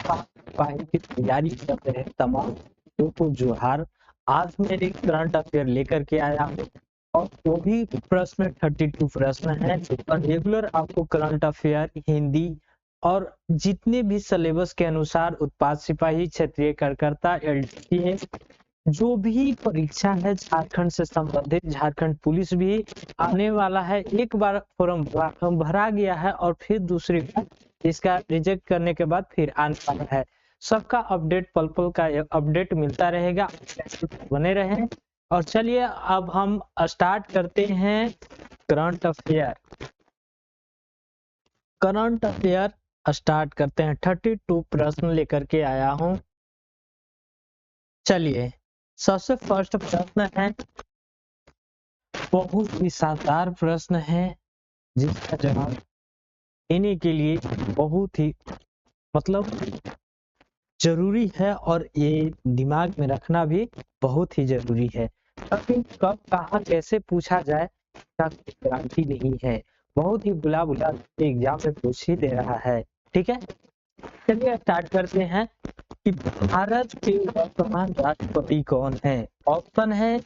सिपाही की तैयारी कर रहे तमाम लोगों को जोहार। आज मेरे करंट अफेयर लेकर के आया हूँ और वो भी प्रश्न 32 प्रश्न है और रेगुलर आपको करंट अफेयर हिंदी और जितने भी सिलेबस के अनुसार उत्पाद सिपाही, क्षेत्रीय कार्यकर्ता, एलडीसी, जो भी परीक्षा है झारखंड से संबंधित, झारखंड पुलिस भी आने वाला है। एक बार फॉर्म भरा गया है और फिर दूसरी बार इसका रिजेक्ट करने के बाद फिर आने वाला है। सबका अपडेट पल पल का अपडेट मिलता रहेगा, बने रहें। और चलिए अब हम स्टार्ट करते हैं current affair. Current affair start करते हैं। 32 प्रश्न लेकर के आया हूं। चलिए सबसे फर्स्ट प्रश्न है, बहुत ही शानदार प्रश्न है जिसका जवाब देने के लिए बहुत ही जरूरी है और ये दिमाग में रखना भी बहुत ही जरूरी है। कभी कब कहाँ कैसे पूछा जाए इसका गारंटी नहीं है। बहुत ही बुला बुला एग्जाम में पूछ ही दे रहा है। ठीक है, चलिए स्टार्ट करते हैं कि भारत के वर्तमान राष्ट्रपति कौन है। ऑप्शन है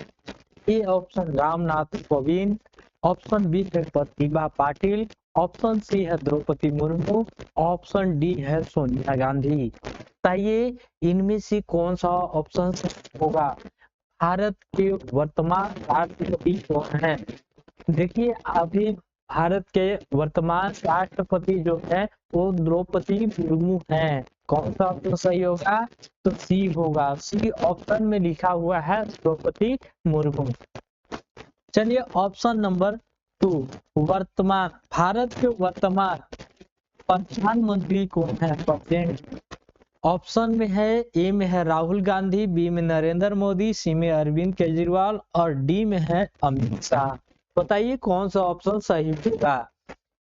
A option Ramnath Kovind, option B है प्रतिभा पाटिल, ऑप्शन सी है द्रौपदी मुर्मू, ऑप्शन डी है सोनिया गांधी। बताइए इनमें से कौन सा ऑप्शन होगा। भारत के वर्तमान राष्ट्रपति कौन है। देखिए अभी भारत के वर्तमान राष्ट्रपति जो है वो द्रौपदी मुर्मू है। कौन सा ऑप्शन सही होगा, तो सी होगा। सी ऑप्शन में लिखा हुआ है द्रौपदी मुर्मू। चलिए ऑप्शन नंबर 2, वर्तमान भारत के वर्तमान प्रधानमंत्री कौन है, प्रेसिडेंट। ऑप्शन में है ए में है राहुल गांधी, बी में नरेंद्र मोदी, सी में अरविंद केजरीवाल और डी में है अमित शाह। बताइए कौन सा ऑप्शन सही होगा।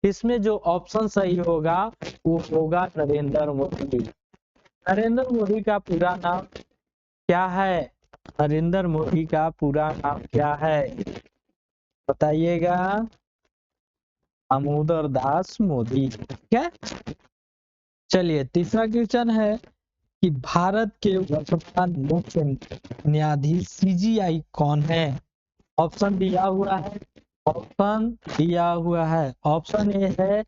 इसमें जो ऑप्शन सही होगा वो होगा नरेंद्र मोदी। नरेंद्र मोदी का पूरा नाम क्या है, नरेंद्र मोदी का पूरा नाम क्या है बताइएगा। दामोदर दास मोदी। क्या, चलिए तीसरा क्वेश्चन है कि भारत के वर्तमान मुख्य न्यायाधीश सीजीआई कौन है। ऑप्शन दिया हुआ है, ऑप्शन ए है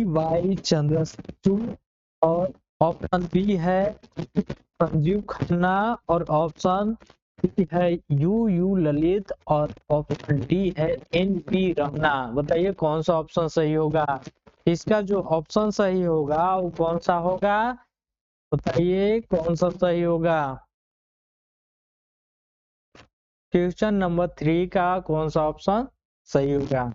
वाई चंद्रचूड़ और ऑप्शन बी है संजीव खन्ना और ऑप्शन सी है यू ललित और ऑप्शन डी है एन.वी. रमना। बताइए कौन सा ऑप्शन सही होगा। इसका जो ऑप्शन सही होगा वो कौन सा होगा, बताइए कौन सा सही होगा। क्वेश्चन नंबर 3 का कौन सा ऑप्शन सही होगा।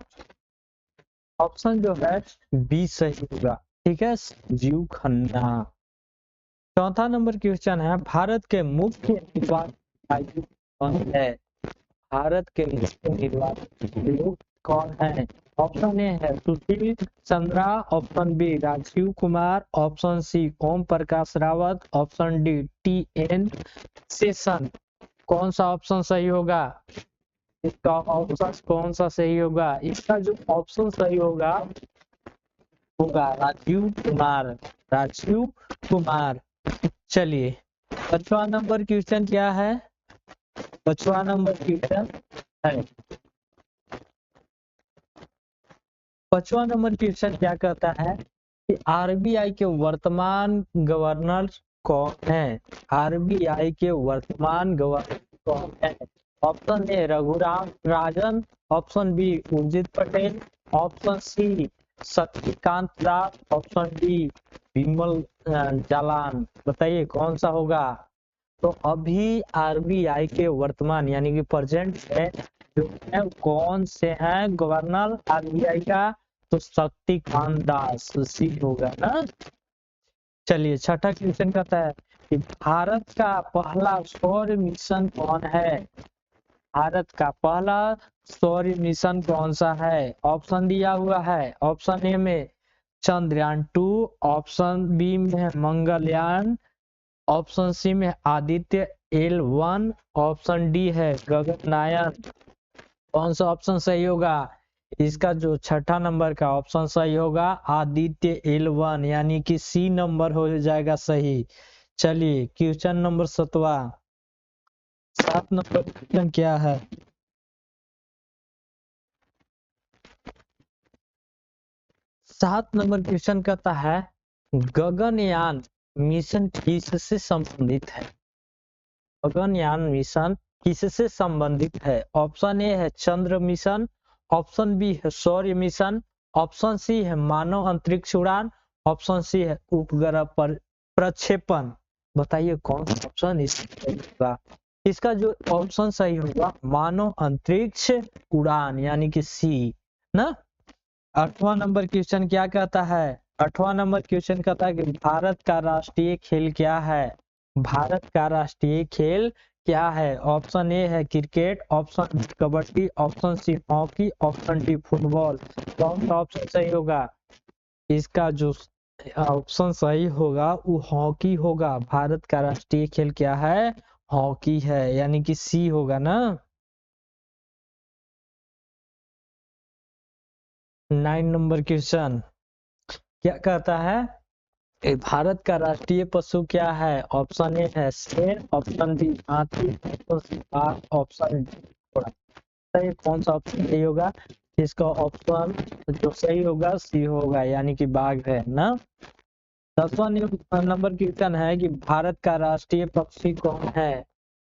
ऑप्शन जो है बी सही होगा। ठीक है, संजीव खन्ना। चौथा नंबर क्वेश्चन है, भारत के मुख्य निर्वाचन आयुक्त कौन है। भारत के मुख्य निर्वाचन आयुक्त कौन है। ऑप्शन ए है Sushil Chandra, option B Rajiv Kumar, option C Om Prakash Rawat, option D T N. Seshan. कौन सा ऑप्शन सही होगा, इसका ऑप्शन कौन सा सही होगा। इसका जो ऑप्शन सही होगा राजीव कुमार, राजीव कुमार। चलिए पांचवा नंबर क्वेश्चन क्या है, पांचवा नंबर क्वेश्चन है, पांचवा नंबर क्वेश्चन क्या कहता है कि आरबीआई के वर्तमान गवर्नर कौन है। आरबीआई के वर्तमान गवर्नर कौन है। Option A Raghuram Rajan, option B Urjit Patel, option C Shaktikanta Das, option D Bimal Jalan. बताइए कौन सा होगा। तो अभी आरबीआई के वर्तमान यानी कि प्रेजेंट है जो है कौन से हैं गवर्नर आरबीआई का, तो शक्तिकांत दास सी होगा ना। चलिए छठा क्वेश्चन कहता है कि भारत का पहला सौर मिशन कौन है। भारत का पहला सौर मिशन कौन सा है। ऑप्शन दिया हुआ है, ऑप्शन ए में चंद्रयान 2, ऑप्शन बी में मंगलयान, ऑप्शन सी में आदित्य L1, ऑप्शन डी है गगनयान। कौन सा ऑप्शन सही होगा। इसका जो छठा नंबर का ऑप्शन सही होगा आदित्य L1 यानी कि सी नंबर हो जाएगा सही। चलिए क्वेश्चन नंबर 7वां। 7 नंबर क्वेश्चन क्या है? 7 नंबर क्वेश्चन कहता है गगनयान मिशन किससे संबंधित है? गगनयान मिशन किससे संबंधित है? ऑप्शन ए है चंद्र मिशन, ऑप्शन बी है सौर्य मिशन, ऑप्शन सी है मानव अंतरिक्ष उड़ान, ऑप्शन सी है उपग्रह पर प्रक्षेपण। बताइए कौन सा ऑप्शन इसका होगा? इसका जो ऑप्शन सही होगा मानव अंतरिक्ष उड़ान यानी कि सी ना। 8वां नंबर क्वेश्चन क्या कहता है? 8वां नंबर क्वेश्चन कहता है कि भारत का राष्ट्रीय खेल क्या है? भारत का राष्ट्रीय खेल क्या है? ऑप्शन ए है cricket, option B kabaddi, option C hockey, option D football. कौन सा ऑप्शन सही होगा? इसका जो ऑप्शन सही होगा वो हॉकी होगा। भारत का राष्ट्रीय खेल क्या है? हॉकी है यानी कि सी होगा ना। 9 नंबर क्वेश्चन क्या कहता है? भारत का राष्ट्रीय पशु क्या है? ऑप्शन ए है शेर, ऑप्शन बी हाथी, ऑप्शन सी बाघ, ऑप्शन डी घोड़ा। सही कौन सा ऑप्शन सही होगा? इसका ऑप्शन जो सही होगा सी होगा यानी कि बाघ है ना। 10वां नंबर क्वेश्चन है कि भारत का राष्ट्रीय पक्षी कौन है?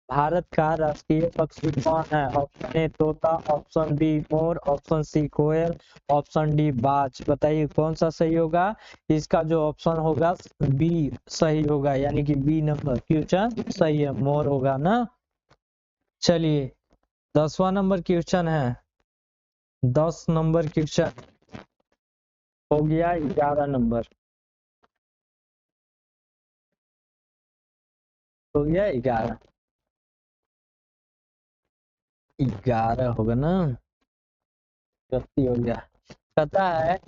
भारत का राष्ट्रीय पक्षी कौन है? ऑप्शन ए तोता, ऑप्शन बी मोर, ऑप्शन सी कोयल, ऑप्शन डी बाज। बताइए कौन सा सही होगा? इसका जो ऑप्शन होगा बी सही होगा यानी कि बी नंबर क्वेश्चन सही है, मोर होगा ना। चलिए 10वां नंबर क्वेश्चन है। 10 नंबर क्वेश्चन हो गया 11 नंबर, हो गया 11, 11 होगा ना, गलती हो गया। पता है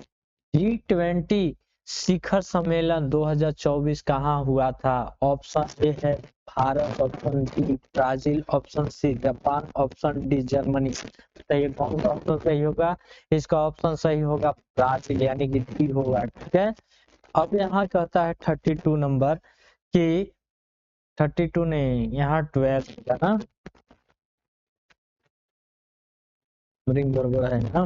G20 शिखर सम्मेलन 2024 कहाँ हुआ था? ऑप्शन ए है Bharat, option B Brazil, option C Japan, option D Germany. बताइए कौन सा ऑप्शन सही होगा? इसका ऑप्शन सही होगा ब्राजील यानी कि डी होगा। ठीक है, अब यहाँ कहता है 32 नंबर कि 32 नहीं, यहाँ 12 होगा ना, रिंग गड़बड़ है ना।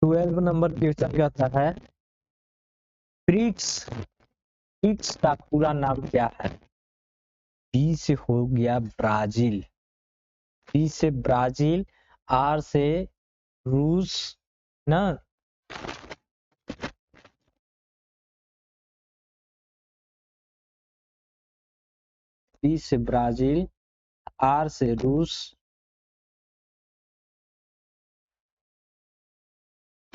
12 नंबर क्वेश्चन कहता है ब्रिक्स, ब्रिक्स का पूरा नाम क्या है? बी से हो गया ब्राजील, बी से ब्राजील, आर से रूस ना, बी से ब्राजील, आर से रूस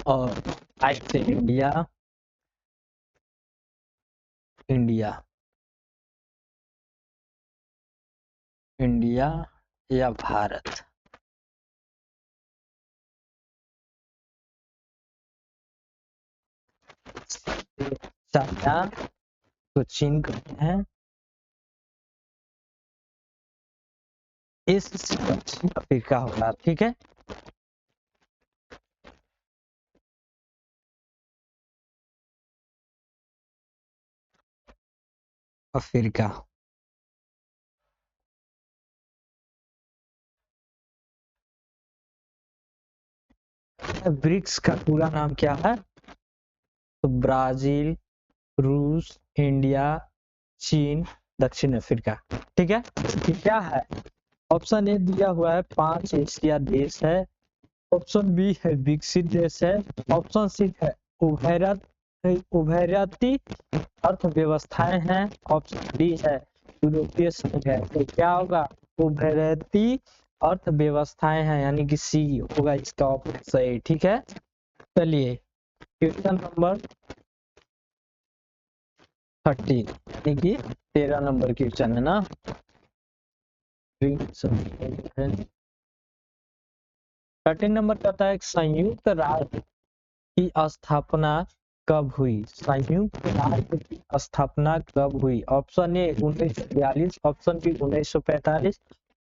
और आई से इंडिया, इंडिया, इंडिया या भारत। चाइना को चीन कहते हैं, इस दक्षिण अफ्रीका होगा। ठीक है, अफ्रीका। ब्रिक्स का पूरा नाम क्या है? तो ब्राजील, रूस, इंडिया, चीन, दक्षिण अफ्रीका। ठीक है, ये क्या है? ऑप्शन ए दिया हुआ है 5 एशिया देश है, ऑप्शन बी है विकसित देश है, ऑप्शन सी है उभयरती अर्थव्यवस्थाएं हैं, ऑप्शन डी है यूरोपीय संघ है। तो क्या होगा? उभयरती अर्थव्यवस्थाएं हैं यानी कि सी होगा इसका ऑप्शन सही। ठीक है, चलिए क्वेश्चन नंबर 13 यानी कि 13 नंबर क्वेश्चन है ना। 13 नंबर कहता है संयुक्त राज्य की स्थापना कब हुई? संयुक्त राज्य की स्थापना कब हुई? ऑप्शन ए 1942, ऑप्शन बी 1945,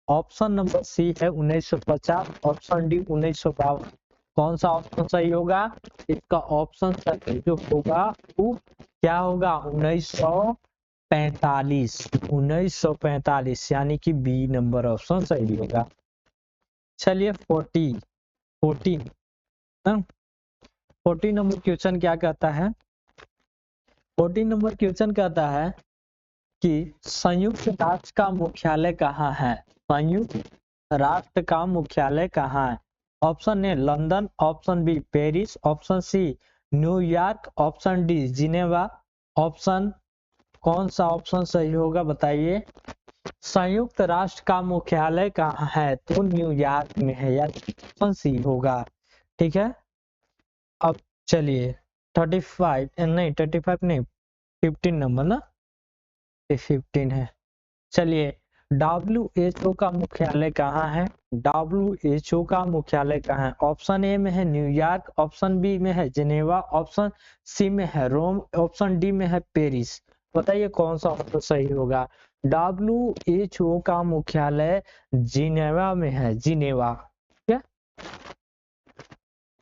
ऑप्शन नंबर सी है 1950, ऑप्शन डी 1952। कौन सा ऑप्शन सही होगा? इसका ऑप्शन सही जो होगा वो क्या होगा? 1945। 1945 यानी कि बी नंबर ऑप्शन सही होगा। चलिए 14 नंबर क्वेश्चन क्या कहता है? 14 नंबर क्वेश्चन कहता है कि संयुक्त राष्ट्र का मुख्यालय कहाँ है? संयुक्त राष्ट्र का मुख्यालय कहाँ है? Option A London, option B Paris, option C New York, option D Geneva. Option कौन सा ऑप्शन सही होगा बताइए? संयुक्त राष्ट्र का मुख्यालय कहाँ है? तो न्यूयॉर्क में है, या ऑप्शन सी होगा। ठीक है, अब चलिए 35 नहीं 15 नंबर ना, 15 है। चलिए WHO का मुख्यालय कहाँ है? WHO का मुख्यालय कहाँ है? ऑप्शन ए में है न्यूयॉर्क, ऑप्शन बी में है जिनेवा, ऑप्शन सी में है रोम, ऑप्शन डी में है पेरिस। बताइए कौन सा ऑप्शन सही होगा? WHO का मुख्यालय जिनेवा में है, जिनेवा। ठीक है,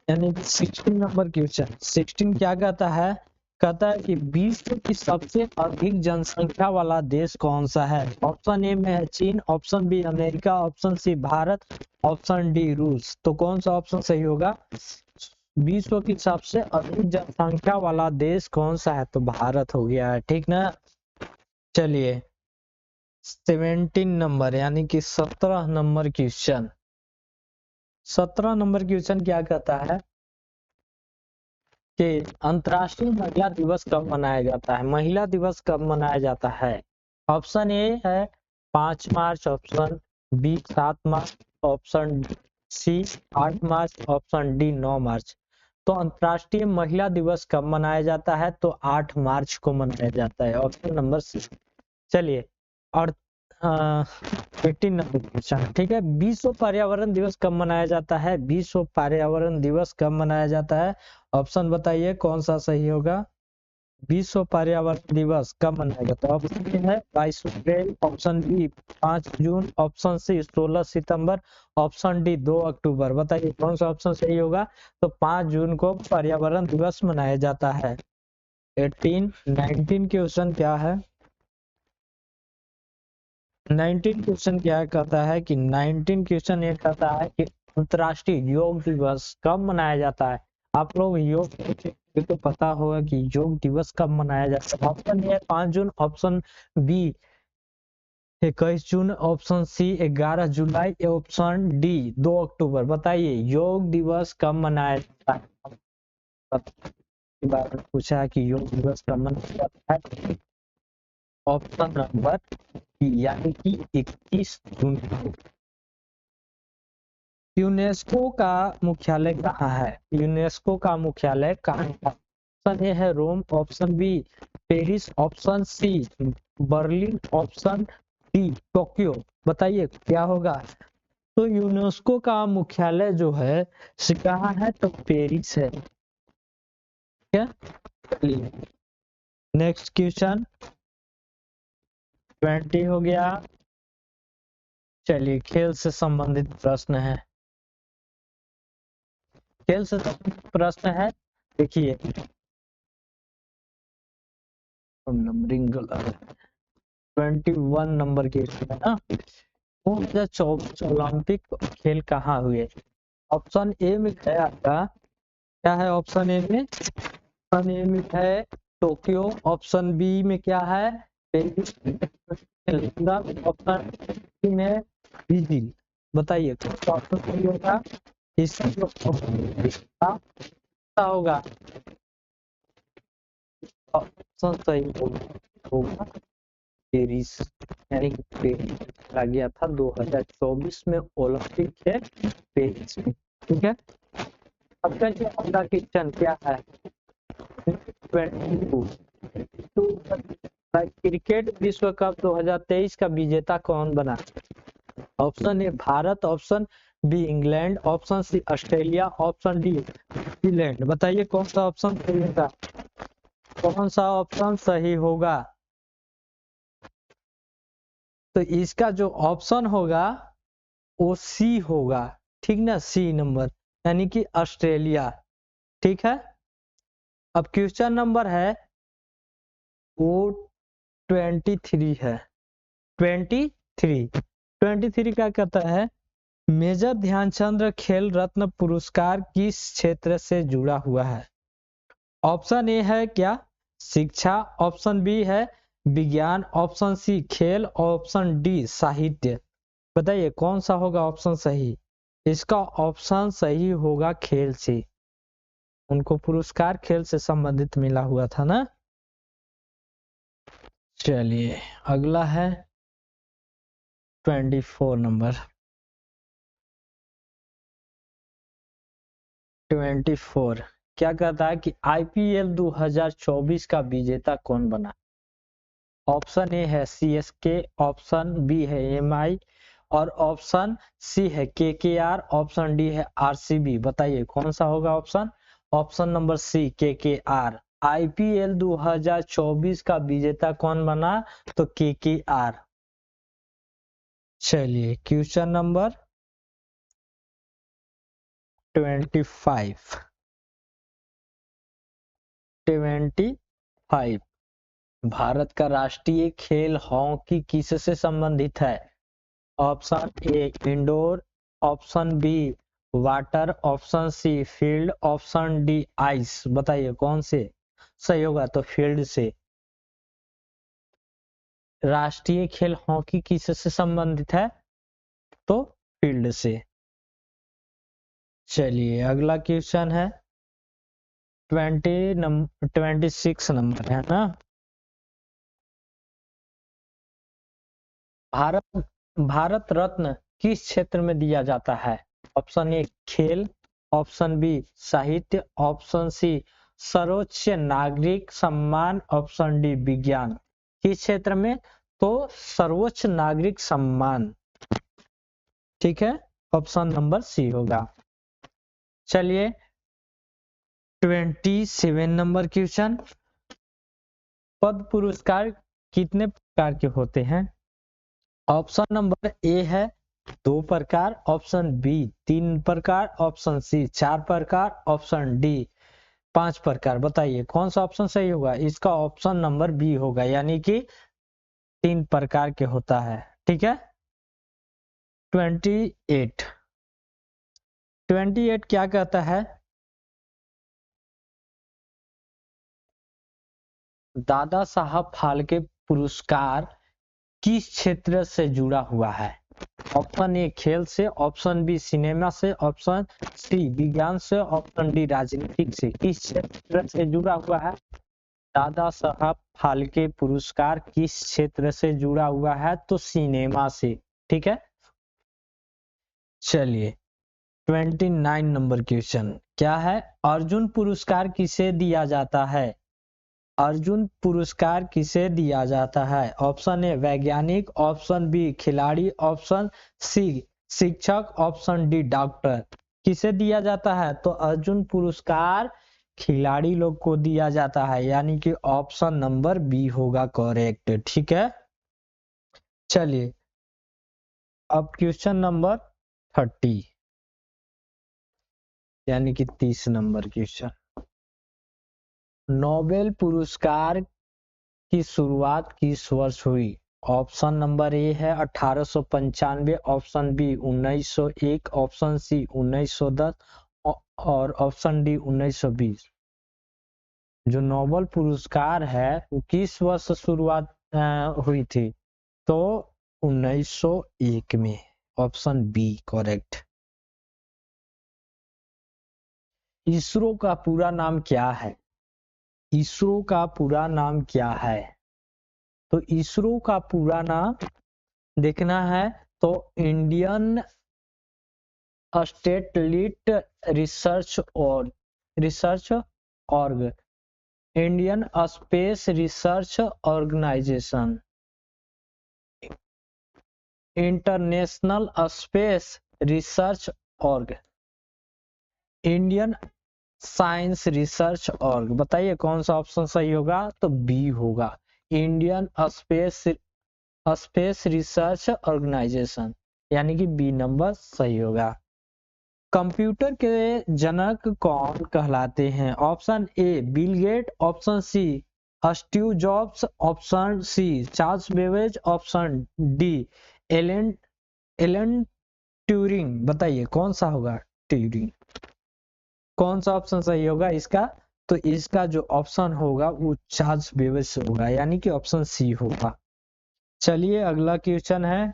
यानी 16 नंबर क्वेश्चन। 16 क्या कहता है? कहता है कि विश्व की सबसे अधिक जनसंख्या वाला देश कौन सा है? ऑप्शन ए में है चीन, option B America, option C Bharat, option D रूस। तो कौन सा ऑप्शन सही होगा? विश्व की सबसे अधिक जनसंख्या वाला देश कौन सा है? तो भारत हो गया है, ठीक ना। चलिए 17 नंबर यानी कि 17 नंबर क्वेश्चन। 17 नंबर क्वेश्चन क्या कहता है कि अंतर्राष्ट्रीय महिला दिवस कब मनाया जाता है? महिला दिवस कब मनाया जाता है? ऑप्शन ए है 5 मार्च, ऑप्शन बी 7 मार्च, ऑप्शन सी 8 मार्च, ऑप्शन डी 9 मार्च। तो अंतर्राष्ट्रीय महिला दिवस कब मनाया जाता है? तो 8 मार्च को मनाया जाता है, ऑप्शन नंबर सी। चलिए और 18 नंबर क्वेश्चन, ठीक है। विश्व पर्यावरण दिवस कब मनाया जाता है? विश्व पर्यावरण दिवस कब मनाया जाता है? ऑप्शन बताइए कौन सा सही होगा? विश्व पर्यावरण दिवस कब मनाया जाता है? ऑप्शन ए है 22 अप्रैल, ऑप्शन बी 5 जून, ऑप्शन सी 16 सितंबर, ऑप्शन डी 2 अक्टूबर। बताइए कौन सा ऑप्शन सही होगा? तो 5 जून को पर्यावरण दिवस मनाया जाता है। 19 क्वेश्चन क्या है? 19 क्वेश्चन क्या कहता है कि 19 क्वेश्चन ये कहता है कि अंतर्राष्ट्रीय योग दिवस कब मनाया जाता है? आप लोग योग ये तो पता होगा कि योग दिवस कब मनाया जाता है। ऑप्शन ए 5 जून, ऑप्शन बी 21 जून, ऑप्शन सी 11 जुलाई, ऑप्शन डी 2 अक्टूबर। बताइए योग दिवस कब मनाया जाता है? पूछा है कि योग दिवस कब मनाया जाता है। ऑप्शन नंबर यानी कि 21 जून को। यूनेस्को का मुख्यालय कहाँ है? यूनेस्को का मुख्यालय कहाँ है? ऑप्शन ए है Rome, option B Paris, option C Berlin, option D Tokyo. बताइए क्या होगा? तो यूनेस्को का मुख्यालय जो है से कहाँ है? तो पेरिस है। ठीक है, नेक्स्ट क्वेश्चन 20 हो गया। चलिए खेल से संबंधित प्रश्न है। खेल से संबंधित प्रश्न है, देखिए नंबरिंग 21 नंबर के है ना। 2024 ओलंपिक खेल कहाँ हुए? ऑप्शन ए में है आपका, क्या है ऑप्शन ए में? ऑप्शन ए में है टोक्यो, ऑप्शन बी में क्या है पेरिस, ऑप्शन सी में बीजिंग। बताइए कौन सा ऑप्शन सही होगा? इसका होगा ऑप्शन सही होगा पेरिस, यानी कि पेरिस आ गया था 2024 में ओलंपिक है पेरिस में। ठीक है, अब चलिए अगला क्वेश्चन क्या है? 22 क्रिकेट विश्व कप 2023 का विजेता कौन बना? Option A Bharat, option B England, option C Australia, option D New Zealand. बताइए कौन सा ऑप्शन सही होगा? कौन सा ऑप्शन सही होगा? तो इसका जो ऑप्शन होगा वो सी होगा, ठीक ना, सी नंबर। यानी कि ऑस्ट्रेलिया। ठीक है, अब क्वेश्चन नंबर है वो 23 है। 23 क्या कहता है, मेजर ध्यानचंद खेल रत्न पुरस्कार किस क्षेत्र से जुड़ा हुआ है। ऑप्शन ए है क्या, शिक्षा, ऑप्शन बी है विज्ञान, ऑप्शन सी खेल, ऑप्शन डी साहित्य। बताइए कौन सा होगा ऑप्शन सही। इसका ऑप्शन सही होगा खेल से, उनको पुरस्कार खेल से संबंधित मिला हुआ था ना। चलिए अगला है 24 नंबर। 24 क्या कहता है कि आईपीएल 2024 का विजेता कौन बना। ऑप्शन ए है सीएसके, ऑप्शन बी है एमआई और ऑप्शन सी है केकेआर, ऑप्शन डी है आरसीबी। बताइए कौन सा होगा option. Option number C KKR. IPL 2024 का विजेता कौन बना, तो केकेआर। चलिए क्वेश्चन नंबर 25। 25 भारत का राष्ट्रीय खेल हॉकी किससे संबंधित है। Option A indoor, option B water, option C field, option D ice. बताइए कौन से सही होगा, तो फील्ड से। राष्ट्रीय खेल हॉकी किससे संबंधित है, तो फील्ड से। चलिए अगला क्वेश्चन है 26 नंबर है ना। भारत भारत रत्न किस क्षेत्र में दिया जाता है। ऑप्शन ए खेल, ऑप्शन बी साहित्य, ऑप्शन सी सर्वोच्च नागरिक सम्मान, ऑप्शन डी विज्ञान। किस क्षेत्र में, तो सर्वोच्च नागरिक सम्मान। ठीक है, ऑप्शन नंबर सी होगा। चलिए 27 नंबर क्वेश्चन। पद्म पुरस्कार कितने प्रकार के होते हैं। ऑप्शन नंबर ए है 2 प्रकार, ऑप्शन बी 3 प्रकार, ऑप्शन सी 4 प्रकार, ऑप्शन डी 5 प्रकार। बताइए कौन सा ऑप्शन सही होगा। इसका ऑप्शन नंबर बी होगा, यानी कि 3 प्रकार के होता है। ठीक है 28 क्या कहता है, दादा साहब फाल्के पुरस्कार किस क्षेत्र से जुड़ा हुआ है। ऑप्शन ए खेल से, ऑप्शन बी सिनेमा से, ऑप्शन सी विज्ञान से, ऑप्शन डी राजनीतिक से। किस क्षेत्र से जुड़ा हुआ है, दादा साहब फाल्के पुरस्कार किस क्षेत्र से जुड़ा हुआ है, तो सिनेमा से। ठीक है चलिए 29 नंबर क्वेश्चन क्या है, अर्जुन पुरस्कार किसे दिया जाता है। अर्जुन पुरस्कार किसे दिया जाता है। ऑप्शन ए वैज्ञानिक, ऑप्शन बी खिलाड़ी, ऑप्शन सी शिक्षक, ऑप्शन डी डॉक्टर। किसे दिया जाता है, तो अर्जुन पुरस्कार खिलाड़ी लोग को दिया जाता है, यानी कि ऑप्शन नंबर बी होगा करेक्ट। ठीक है चलिए अब क्वेश्चन नंबर 30 यानी कि 30 नंबर क्वेश्चन। नोबेल पुरस्कार की शुरुआत किस वर्ष हुई। ऑप्शन नंबर ए है 1895, ऑप्शन बी 1901, ऑप्शन सी 1910 और ऑप्शन डी 1920। जो नोबेल पुरस्कार है वो किस वर्ष शुरुआत हुई थी, तो 1901 में। Option B correct. इसरो का पूरा नाम क्या है। इसरो का पूरा नाम क्या है, तो इसरो का पूरा नाम देखना है तो Indian satellite research org, Indian space research organisation, international space research org, Indian science research org. बताइए कौन सा ऑप्शन सही होगा, तो बी होगा इंडियन स्पेस रिसर्च ऑर्गेनाइजेशन, यानी कि बी नंबर सही होगा। कंप्यूटर के जनक कौन कहलाते हैं? Option A Bill Gate, option C Steve Jobs, option C Charles Babbage, option D Alan Alan Turing. बताइए कौन सा होगा ट्यूरिंग, कौन सा ऑप्शन सही होगा इसका? तो इसका जो ऑप्शन होगा वो चार्ल्स बेबेज होगा, यानी कि ऑप्शन सी होगा। चलिए अगला क्वेश्चन है